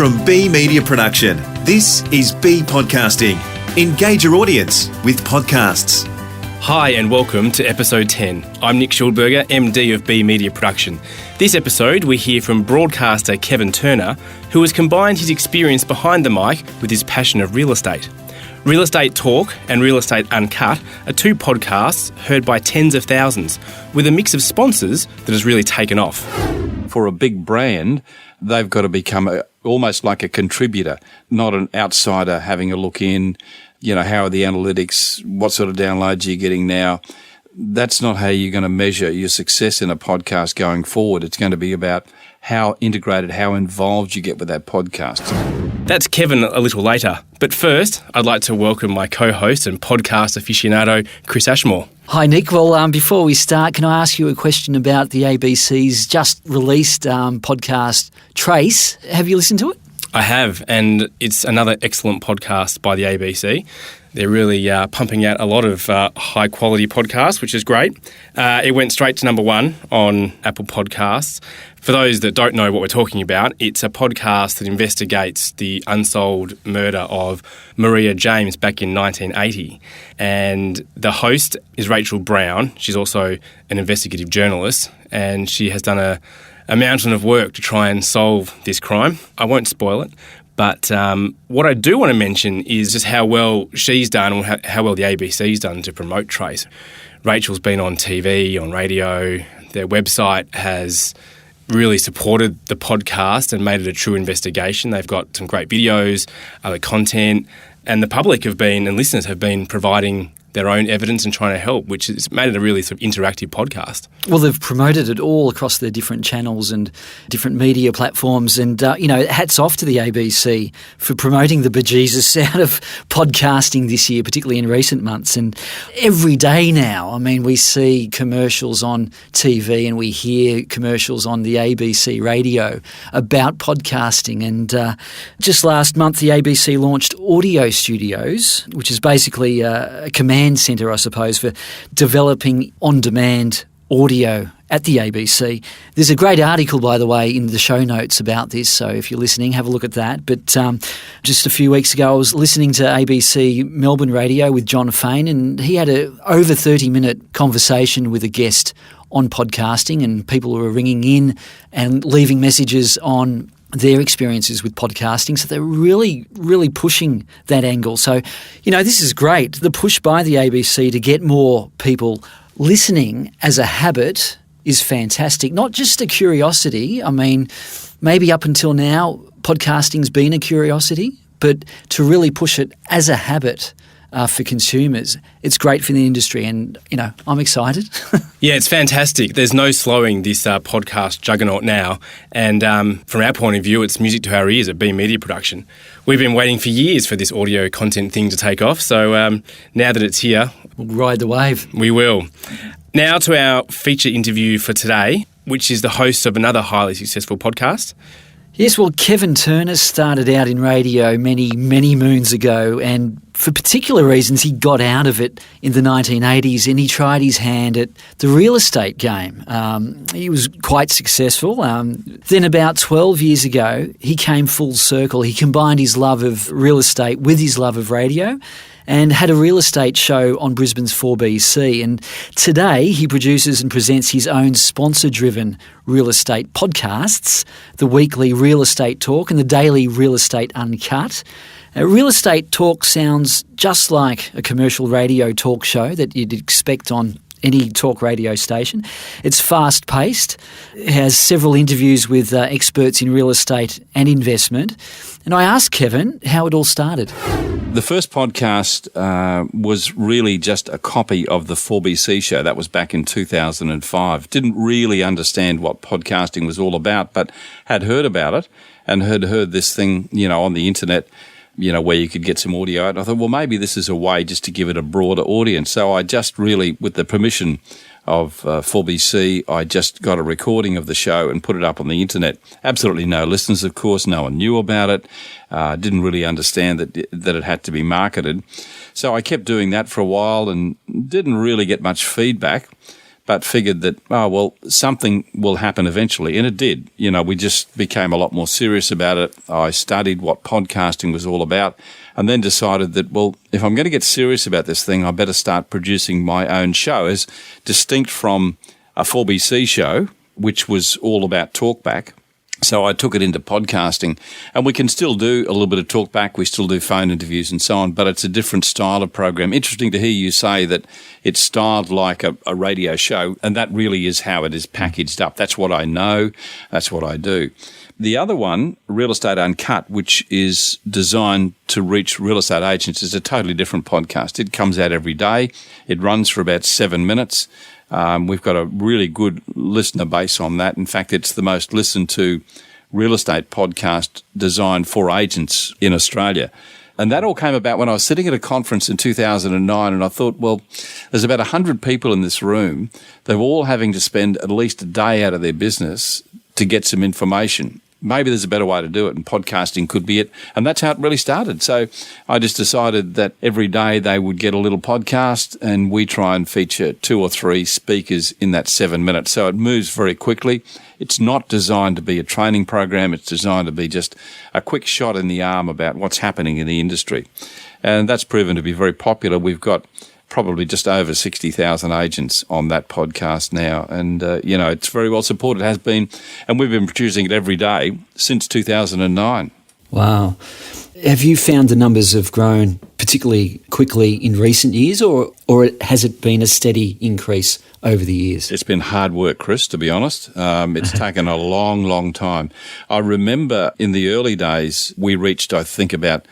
From B Media Production, this is B Podcasting. Engage your audience with podcasts. Hi and welcome to episode 10. I'm Nick Schildberger, MD of B Media Production. This episode we hear from broadcaster Kevin Turner, who has combined his experience behind the mic with his passion of real estate. Real Estate Talk and Real Estate Uncut are two podcasts heard by tens of thousands, with a mix of sponsors that has really taken off. For a big brand, they've got to become almost like a contributor, not an outsider having a look in. You know, how are the analytics? What sort of downloads are you getting now? That's not how you're going to measure your success in a podcast going forward. It's going to be about how integrated, how involved you get with that podcast. That's Kevin a little later. But first, I'd like to welcome my co-host and podcast aficionado, Chris Ashmore. Hi, Nick. Well, before we start, can I ask you a question about the ABC's just released podcast, Trace? Have you listened to it? I have, and it's another excellent podcast by the ABC. They're really pumping out a lot of high-quality podcasts, which is great. It went straight to number one on Apple Podcasts. For those that don't know what we're talking about, it's a podcast that investigates the unsolved murder of Maria James back in 1980. And the host is Rachel Brown. She's also an investigative journalist, and she has done a mountain of work to try and solve this crime. I won't spoil it. But what I do want to mention is just how well she's done or how well the ABC's done to promote Trace. Rachel's been on TV, on radio. Their website has really supported the podcast and made it a true investigation. They've got some great videos, other content, and the public and listeners have been providing their own evidence and trying to help, which has made it a really sort of interactive podcast. Well, they've promoted it all across their different channels and different media platforms. And, hats off to the ABC for promoting the bejesus out of podcasting this year, particularly in recent months. And every day now, we see commercials on TV and we hear commercials on the ABC radio about podcasting. And just last month, the ABC launched Audio Studios, which is basically a command centre, I suppose, for developing on-demand audio at the ABC. There's a great article, by the way, in the show notes about this, so if you're listening, have a look at that. But just a few weeks ago, I was listening to ABC Melbourne Radio with John Fain, and he had a over 30-minute conversation with a guest on podcasting, and people were ringing in and leaving messages on their experiences with podcasting. So they're really, really pushing that angle. So, this is great. The push by the ABC to get more people listening as a habit is fantastic. Not just a curiosity. Maybe up until now, podcasting's been a curiosity, but to really push it as a habit for consumers, it's great for the industry, and I'm excited. Yeah, it's fantastic. There's no slowing this podcast juggernaut now, and from our point of view, it's music to our ears at B Media Production. We've been waiting for years for this audio content thing to take off, so now that it's here, we'll ride the wave. We will. Now to our feature interview for today, which is the host of another highly successful podcast. Yes, well, Kevin Turner started out in radio many, many moons ago, and for particular reasons he got out of it in the 1980s, and he tried his hand at the real estate game. He was quite successful. Then about 12 years ago, he came full circle. He combined his love of real estate with his love of radio, and had a real estate show on Brisbane's 4BC. And today he produces and presents his own sponsor-driven real estate podcasts, the weekly Real Estate Talk and the daily Real Estate Uncut. Real Estate Talk sounds just like a commercial radio talk show that you'd expect on any talk radio station. It's fast-paced. It has several interviews with experts in real estate and investment. And I asked Kevin how it all started. The first podcast was really just a copy of the 4BC show. That was back in 2005. Didn't really understand what podcasting was all about, but had heard about it and had heard this thing, on the internet, where you could get some audio. And I thought, well, maybe this is a way just to give it a broader audience. So I just really, with the permission of 4BC, I just got a recording of the show and put it up on the internet. Absolutely no listeners, of course. No one knew about it. Didn't really understand that it had to be marketed. So I kept doing that for a while and didn't really get much feedback. but figured that, something will happen eventually. And it did. We just became a lot more serious about it. I studied what podcasting was all about and then decided that, if I'm going to get serious about this thing, I better start producing my own show, as distinct from a 4BC show, which was all about talkback. So I took it into podcasting, and we can still do a little bit of talkback. We still do phone interviews and so on, but it's a different style of program. Interesting to hear you say that it's styled like a radio show, and that really is how it is packaged up. That's what I know. That's what I do. The other one, Real Estate Uncut, which is designed to reach real estate agents, is a totally different podcast. It comes out every day. It runs for about 7 minutes. We've got a really good listener base on that. In fact, it's the most listened to real estate podcast designed for agents in Australia. And that all came about when I was sitting at a conference in 2009, and I thought, there's about 100 people in this room. They're all having to spend at least a day out of their business to get some information. Maybe there's a better way to do it, and podcasting could be it. And that's how it really started. So I just decided that every day they would get a little podcast, and we try and feature 2 or 3 speakers in that 7 minutes. So it moves very quickly. It's not designed to be a training program. It's designed to be just a quick shot in the arm about what's happening in the industry. And that's proven to be very popular. We've got probably just over 60,000 agents on that podcast now. And, it's very well supported, has been. And we've been producing it every day since 2009. Wow. Have you found the numbers have grown particularly quickly in recent years, or has it been a steady increase over the years? It's been hard work, Chris, to be honest. It's taken a long, long time. I remember in the early days, we reached, I think, about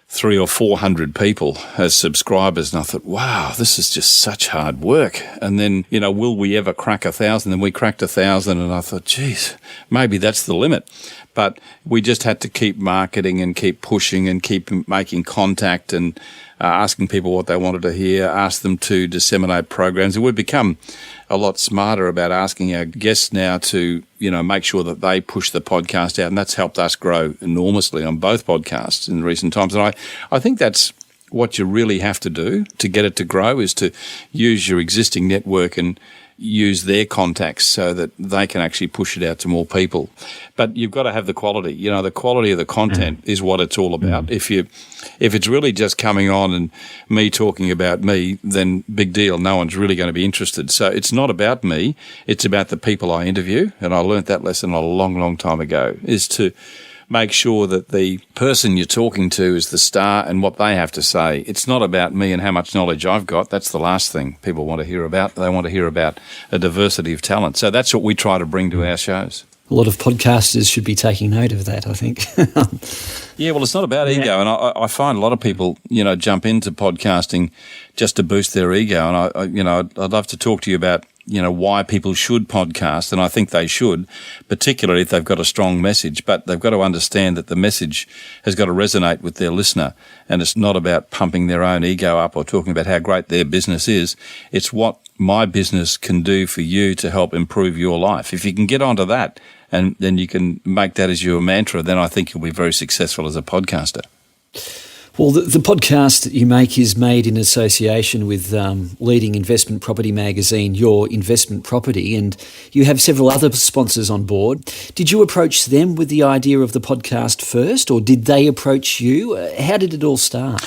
300 or 400 people as subscribers. And I thought, wow, this is just such hard work. And then, will we ever crack 1,000? And we cracked 1,000. And I thought, geez, maybe that's the limit. But we just had to keep marketing and keep pushing and keep making contact and asking people what they wanted to hear, ask them to disseminate programs. And we've become a lot smarter about asking our guests now to, make sure that they push the podcast out. And that's helped us grow enormously on both podcasts in recent times. And I think that's what you really have to do to get it to grow, is to use your existing network and use their contacts so that they can actually push it out to more people. But you've got to have the quality. The quality of the content is what it's all about. If it's really just coming on and me talking about me, then big deal. No one's really going to be interested. So it's not about me. It's about the people I interview. And I learnt that lesson a long, long time ago, is to make sure that the person you're talking to is the star and what they have to say. It's not about me and how much knowledge I've got. That's the last thing people want to hear about. They want to hear about a diversity of talent. So that's what we try to bring to our shows. A lot of podcasters should be taking note of that, I think. Yeah, well, it's not about ego. And I find a lot of people, jump into podcasting just to boost their ego. And I'd love to talk to you about why people should podcast, and I think they should, particularly if they've got a strong message. But they've got to understand that the message has got to resonate with their listener, and it's not about pumping their own ego up or talking about how great their business is. It's what my business can do for you to help improve your life. If you can get onto that, and then you can make that as your mantra, then I think you'll be very successful as a podcaster. Well, the podcast that you make is made in association with leading investment property magazine, Your Investment Property, and you have several other sponsors on board. Did you approach them with the idea of the podcast first, or did they approach you? How did it all start?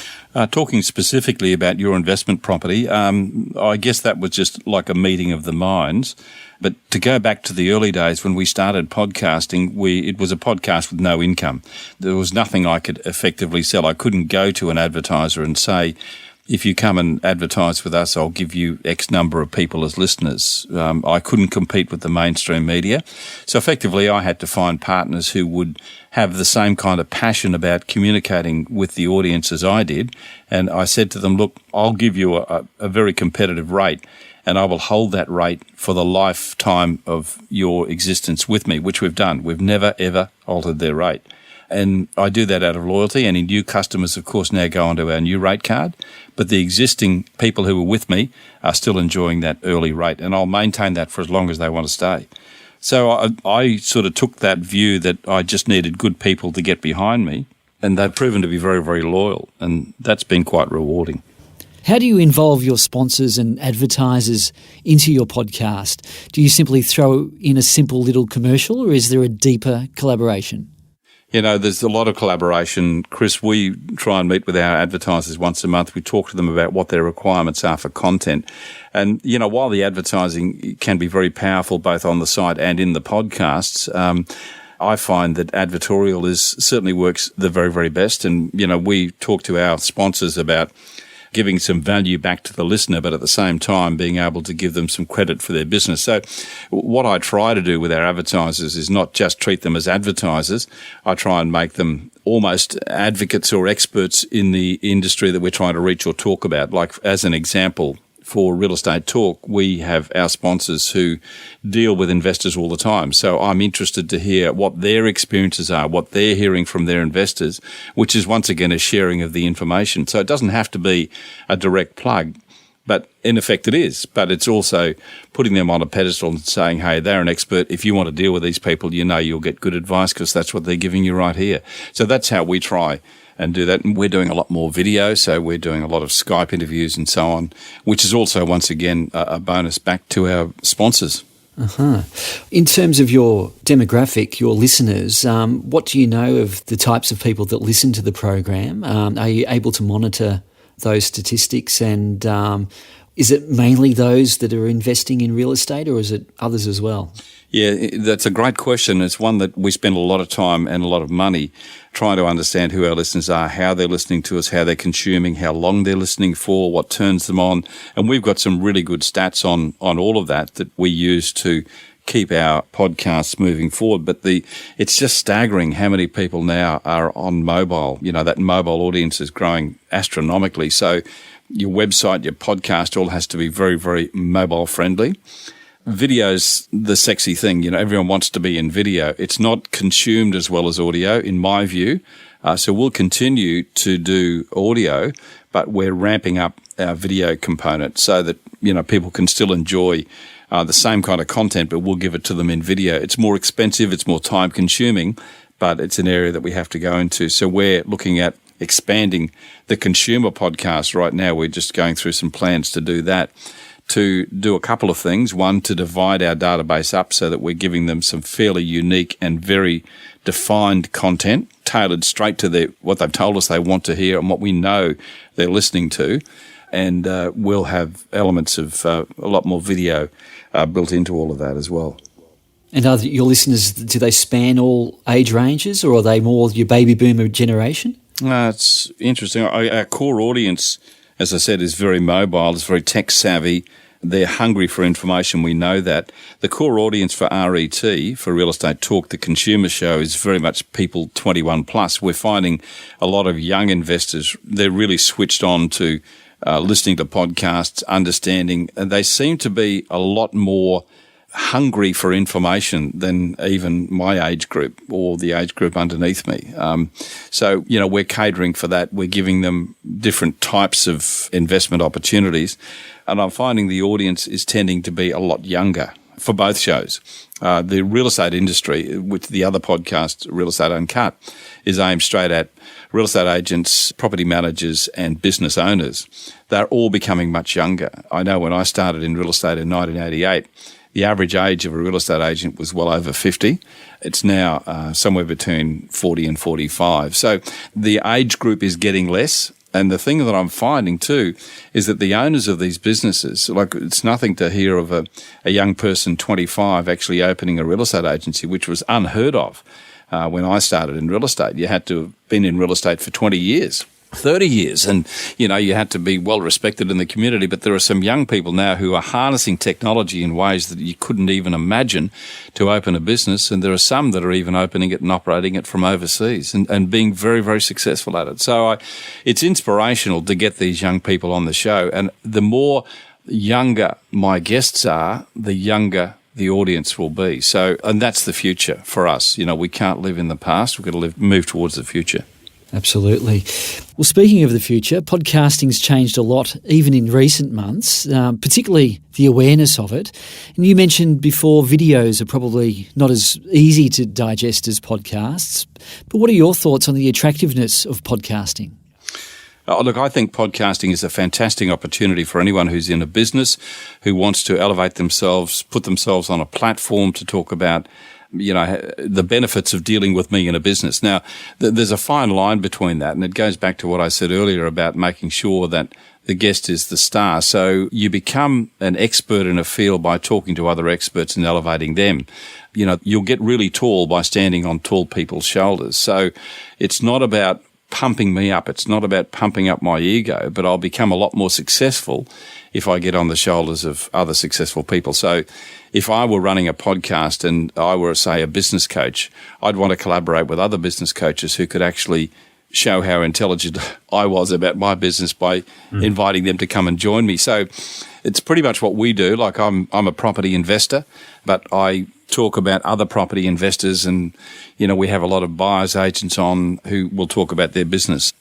Talking specifically about Your Investment Property, I guess that was just like a meeting of the minds. But to go back to the early days when we started podcasting, it was a podcast with no income. There was nothing I could effectively sell. I couldn't go to an advertiser and say, if you come and advertise with us, I'll give you X number of people as listeners. I couldn't compete with the mainstream media. So effectively, I had to find partners who would have the same kind of passion about communicating with the audience as I did. And I said to them, look, I'll give you a very competitive rate, and I will hold that rate for the lifetime of your existence with me, which we've done. We've never, ever altered their rate. And I do that out of loyalty. Any new customers, of course, now go onto our new rate card. But the existing people who were with me are still enjoying that early rate. And I'll maintain that for as long as they want to stay. So I sort of took that view that I just needed good people to get behind me. And they've proven to be very, very loyal. And that's been quite rewarding. How do you involve your sponsors and advertisers into your podcast? Do you simply throw in a simple little commercial, or is there a deeper collaboration? There's a lot of collaboration. Chris, we try and meet with our advertisers once a month. We talk to them about what their requirements are for content. And, while the advertising can be very powerful both on the site and in the podcasts, I find that advertorial certainly works the very, very best. And, we talk to our sponsors about giving some value back to the listener, but at the same time being able to give them some credit for their business. So what I try to do with our advertisers is not just treat them as advertisers. I try and make them almost advocates or experts in the industry that we're trying to reach or talk about. Like, as an example, for Real Estate Talk, we have our sponsors who deal with investors all the time. So I'm interested to hear what their experiences are, what they're hearing from their investors, which is once again a sharing of the information. So it doesn't have to be a direct plug, but in effect it is. But it's also putting them on a pedestal and saying, hey, they're an expert. If you want to deal with these people, you'll get good advice because that's what they're giving you right here. So that's how we try and do that. And we're doing a lot more video, so we're doing a lot of Skype interviews and so on, which is also, once again, a bonus back to our sponsors. Uh-huh. In terms of your demographic, your listeners, what do you know of the types of people that listen to the program? Are you able to monitor those statistics? And is it mainly those that are investing in real estate, or is it others as well? Yeah, that's a great question. It's one that we spend a lot of time and a lot of money trying to understand who our listeners are, how they're listening to us, how they're consuming, how long they're listening for, what turns them on. And we've got some really good stats on all of that we use to keep our podcasts moving forward. But it's just staggering how many people now are on mobile. That mobile audience is growing astronomically. So your website, your podcast all has to be very, very mobile friendly. Video's the sexy thing. Everyone wants to be in video. It's not consumed as well as audio, in my view. So we'll continue to do audio, but we're ramping up our video component so that, people can still enjoy the same kind of content, but we'll give it to them in video. It's more expensive. It's more time consuming, but it's an area that we have to go into. So we're looking at expanding the consumer podcast right now. We're just going through some plans to do that, to do a couple of things. One, to divide our database up so that we're giving them some fairly unique and very defined content, tailored straight to what they've told us they want to hear and what we know they're listening to. And we'll have elements of a lot more video built into all of that as well. And are your listeners, do they span all age ranges, or are they more your baby boomer generation? It's interesting. Our core audience, as I said, is very mobile, is very tech savvy. They're hungry for information. We know that. The core audience for RET, for Real Estate Talk, the consumer show, is very much people 21 plus. We're finding a lot of young investors, they're really switched on to listening to podcasts, understanding, and they seem to be a lot more hungry for information than even my age group or the age group underneath me. So, we're catering for that. We're giving them different types of investment opportunities. And I'm finding the audience is tending to be a lot younger for both shows. The real estate industry, which the other podcast, Real Estate Uncut, is aimed straight at real estate agents, property managers, and business owners. They're all becoming much younger. I know when I started in real estate in 1988, the average age of a real estate agent was well over 50. It's now somewhere between 40 and 45. So the age group is getting less. And the thing that I'm finding too is that the owners of these businesses, like, it's nothing to hear of a young person 25 actually opening a real estate agency, which was unheard of when I started in real estate. You had to have been in real estate for 20 years. 30 years, and you had to be well respected in the community. But there are some young people now who are harnessing technology in ways that you couldn't even imagine to open a business, and there are some that are even opening it and operating it from overseas and being very, very successful at it. So it's inspirational to get these young people on the show, and the more younger my guests are, the younger the audience will be. So, and that's the future for us. We can't live in the past. We've got to move towards the future. Absolutely. Well, speaking of the future, podcasting's changed a lot, even in recent months, particularly the awareness of it. And you mentioned before videos are probably not as easy to digest as podcasts. But what are your thoughts on the attractiveness of podcasting? Look, I think podcasting is a fantastic opportunity for anyone who's in a business, who wants to elevate themselves, put themselves on a platform to talk about, the benefits of dealing with me in a business. Now, there's a fine line between that, and it goes back to what I said earlier about making sure that the guest is the star. So you become an expert in a field by talking to other experts and elevating them. You'll get really tall by standing on tall people's shoulders. So it's not about pumping me up. It's not about pumping up my ego, but I'll become a lot more successful if I get on the shoulders of other successful people. So if I were running a podcast and I were, say, a business coach, I'd want to collaborate with other business coaches who could actually show how intelligent I was about my business by inviting them to come and join me. So it's pretty much what we do. Like I'm a property investor, but I talk about other property investors, and we have a lot of buyers agents on who will talk about their business.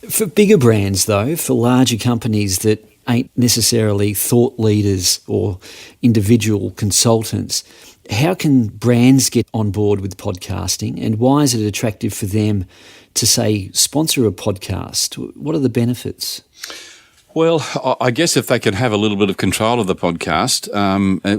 For bigger brands, though, for larger companies that ain't necessarily thought leaders or individual consultants, how can brands get on board with podcasting, and why is it attractive for them to, say, sponsor a podcast? What are the benefits? Well, I guess if they can have a little bit of control of the podcast,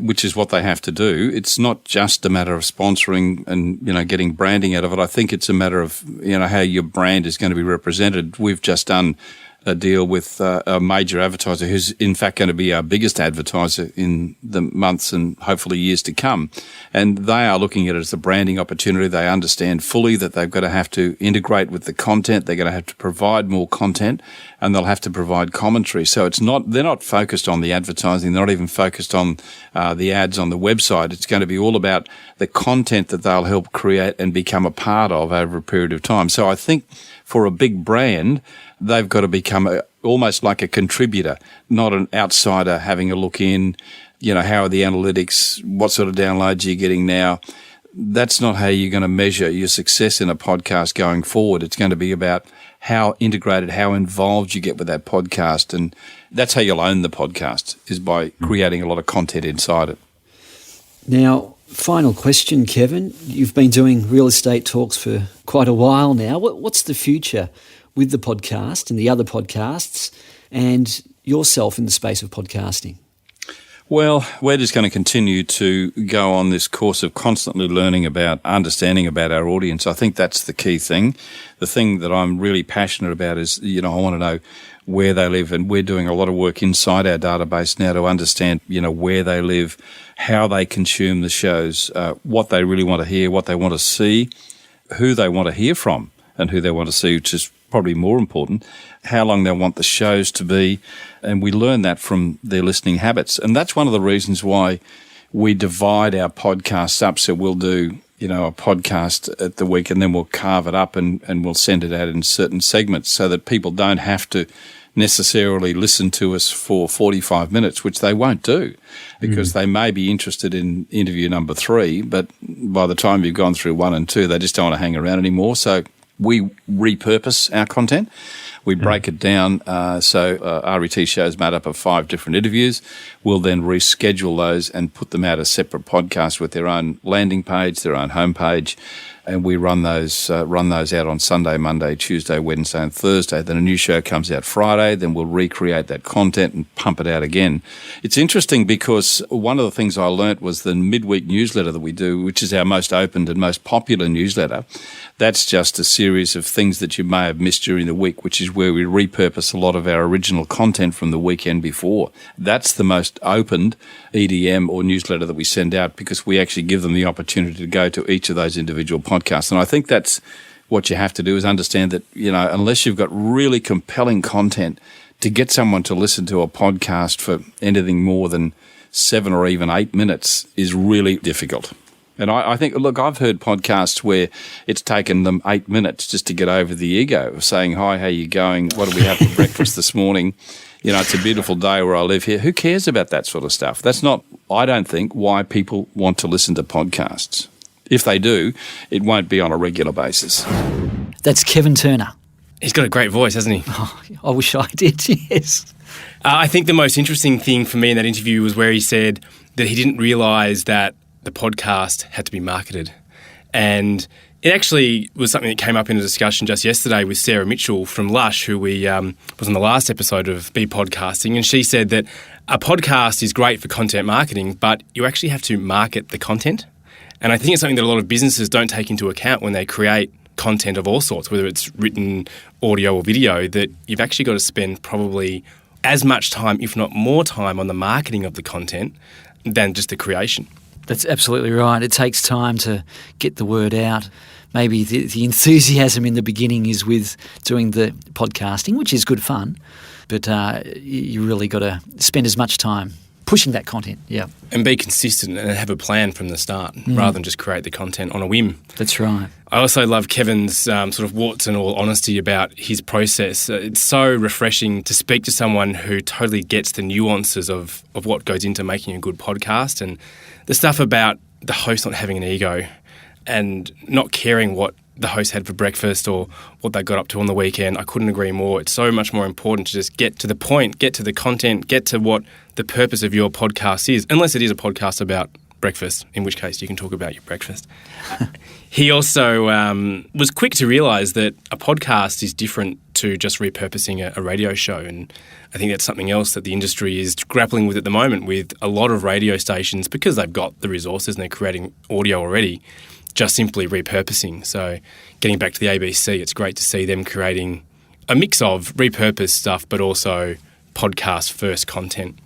which is what they have to do, it's not just a matter of sponsoring and, getting branding out of it. I think it's a matter of, how your brand is going to be represented. We've just done a deal with a major advertiser who's in fact going to be our biggest advertiser in the months and hopefully years to come. And they are looking at it as a branding opportunity. They understand fully that they've got to have to integrate with the content. They're going to have to provide more content, and they'll have to provide commentary. So they're not focused on the advertising. They're not even focused on the ads on the website. It's going to be all about the content that they'll help create and become a part of over a period of time. So I think for a big brand, they've got to become almost like a contributor, not an outsider having a look in, how are the analytics, what sort of downloads are you getting now? That's not how you're going to measure your success in a podcast going forward. It's going to be about how integrated, how involved you get with that podcast. And that's how you'll own the podcast, is by creating a lot of content inside it. Now, final question, Kevin. You've been doing real estate talks for quite a while now. What's the future with the podcast and the other podcasts and yourself in the space of podcasting? Well, we're just going to continue to go on this course of constantly learning about, understanding about our audience. I think that's the key thing. The thing that I'm really passionate about is, I want to know where they live, and we're doing a lot of work inside our database now to understand, where they live, how they consume the shows, what they really want to hear, what they want to see, who they want to hear from, and who they want to see, which is probably more important, how long they want the shows to be. And we learn that from their listening habits. And that's one of the reasons why we divide our podcasts up. So we'll do, a podcast at the week, and then we'll carve it up and we'll send it out in certain segments so that people don't have to necessarily listen to us for 45 minutes, which they won't do, because they may be interested in interview number 3, but by the time you've gone through 1 and 2, they just don't want to hang around anymore. So we repurpose our content. We break it down. So RET shows made up of 5 different interviews. We'll then reschedule those and put them out as separate podcasts with their own landing page, their own homepage. And we run those out on Sunday, Monday, Tuesday, Wednesday, and Thursday. Then a new show comes out Friday. Then we'll recreate that content and pump it out again. It's interesting because one of the things I learnt was the midweek newsletter that we do, which is our most opened and most popular newsletter. That's just a series of things that you may have missed during the week, which is where we repurpose a lot of our original content from the weekend before. That's the most opened EDM or newsletter that we send out, because we actually give them the opportunity to go to each of those individual podcasts. And I think that's what you have to do, is understand that, unless you've got really compelling content, to get someone to listen to a podcast for anything more than 7 or even 8 minutes is really difficult. And I think, look, I've heard podcasts where it's taken them 8 minutes just to get over the ego of saying, hi, how you going? What did we have for breakfast this morning? It's a beautiful day where I live here. Who cares about that sort of stuff? That's not, I don't think, why people want to listen to podcasts. If they do, it won't be on a regular basis. That's Kevin Turner. He's got a great voice, hasn't he? Oh, I wish I did, yes. I think the most interesting thing for me in that interview was where he said that he didn't realise that the podcast had to be marketed. And It actually was something that came up in a discussion just yesterday with Sarah Mitchell from Lush, who we was on the last episode of Be Podcasting, and she said that a podcast is great for content marketing, but you actually have to market the content. And I think it's something that a lot of businesses don't take into account when they create content of all sorts, whether it's written, audio or video, that you've actually got to spend probably as much time, if not more time, on the marketing of the content than just the creation. That's absolutely right. It takes time to get the word out. Maybe the enthusiasm in the beginning is with doing the podcasting, which is good fun, but you really got to spend as much time pushing that content, yeah. And be consistent and have a plan from the start rather than just create the content on a whim. That's right. I also love Kevin's sort of warts and all honesty about his process. It's so refreshing to speak to someone who totally gets the nuances of what goes into making a good podcast, and the stuff about the host not having an ego and not caring what the host had for breakfast or what they got up to on the weekend. I couldn't agree more. It's so much more important to just get to the point, get to the content, get to what the purpose of your podcast is, unless it is a podcast about breakfast, in which case you can talk about your breakfast. He also was quick to realise that a podcast is different to just repurposing a radio show, and I think that's something else that the industry is grappling with at the moment, with a lot of radio stations, because they've got the resources and they're creating audio already, just simply repurposing. So getting back to the ABC, it's great to see them creating a mix of repurposed stuff but also podcast-first content.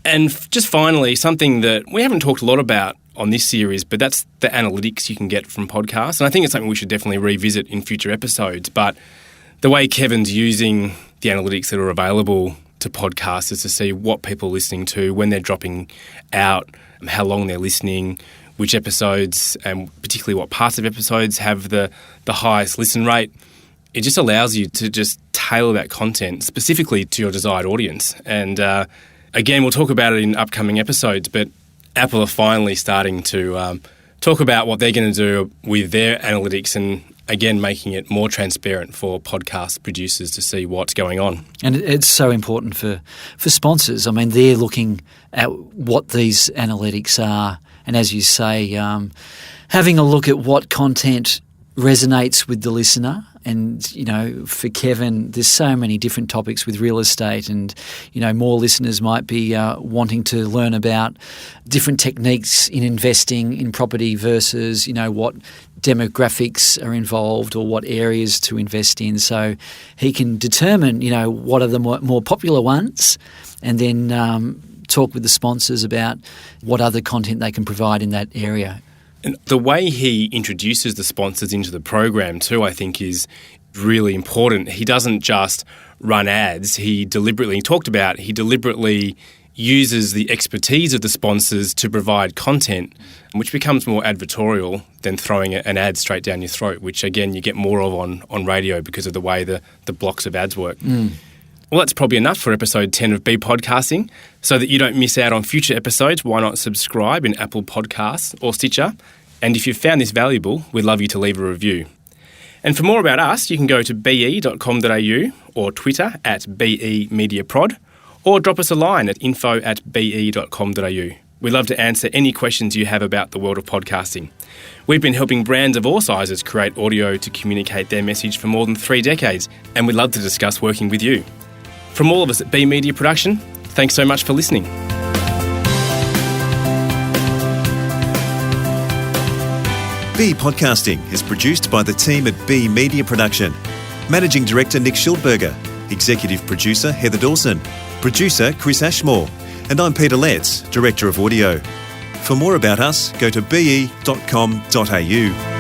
And just finally, something that we haven't talked a lot about on this series, but that's the analytics you can get from podcasts. And I think it's something we should definitely revisit in future episodes. But the way Kevin's using the analytics that are available to podcasters to see what people are listening to, when they're dropping out, how long they're listening, which episodes and particularly what parts of episodes have the highest listen rate, it just allows you to just tailor that content specifically to your desired audience. And again, we'll talk about it in upcoming episodes, but Apple are finally starting to talk about what they're going to do with their analytics and, again, making it more transparent for podcast producers to see what's going on. And it's so important for sponsors. I mean, they're looking at what these analytics are, and as you say, having a look at what content resonates with the listener. And, you know, for Kevin, there's so many different topics with real estate, and, you know, more listeners might be wanting to learn about different techniques in investing in property versus, you know, what demographics are involved or what areas to invest in. So he can determine, you know, what are the more popular ones, and then talk with the sponsors about what other content they can provide in that area. And the way he introduces the sponsors into the program too, I think, is really important. He doesn't just run ads. He deliberately uses the expertise of the sponsors to provide content, which becomes more advertorial than throwing an ad straight down your throat, which, again, you get more of on radio because of the way the blocks of ads work. Well, that's probably enough for episode 10 of Be Podcasting. So that you don't miss out on future episodes, why not subscribe in Apple Podcasts or Stitcher? And if you've found this valuable, we'd love you to leave a review. And for more about us, you can go to be.com.au or Twitter @BEMediaProd, or drop us a line at info@be.com.au. We'd love to answer any questions you have about the world of podcasting. We've been helping brands of all sizes create audio to communicate their message for more than 3 decades, and we'd love to discuss working with you. From all of us at Be Media Production, thanks so much for listening. Be Podcasting is produced by the team at Be Media Production. Managing Director Nick Schildberger, Executive Producer Heather Dawson, Producer Chris Ashmore, and I'm Peter Letts, Director of Audio. For more about us, go to be.com.au.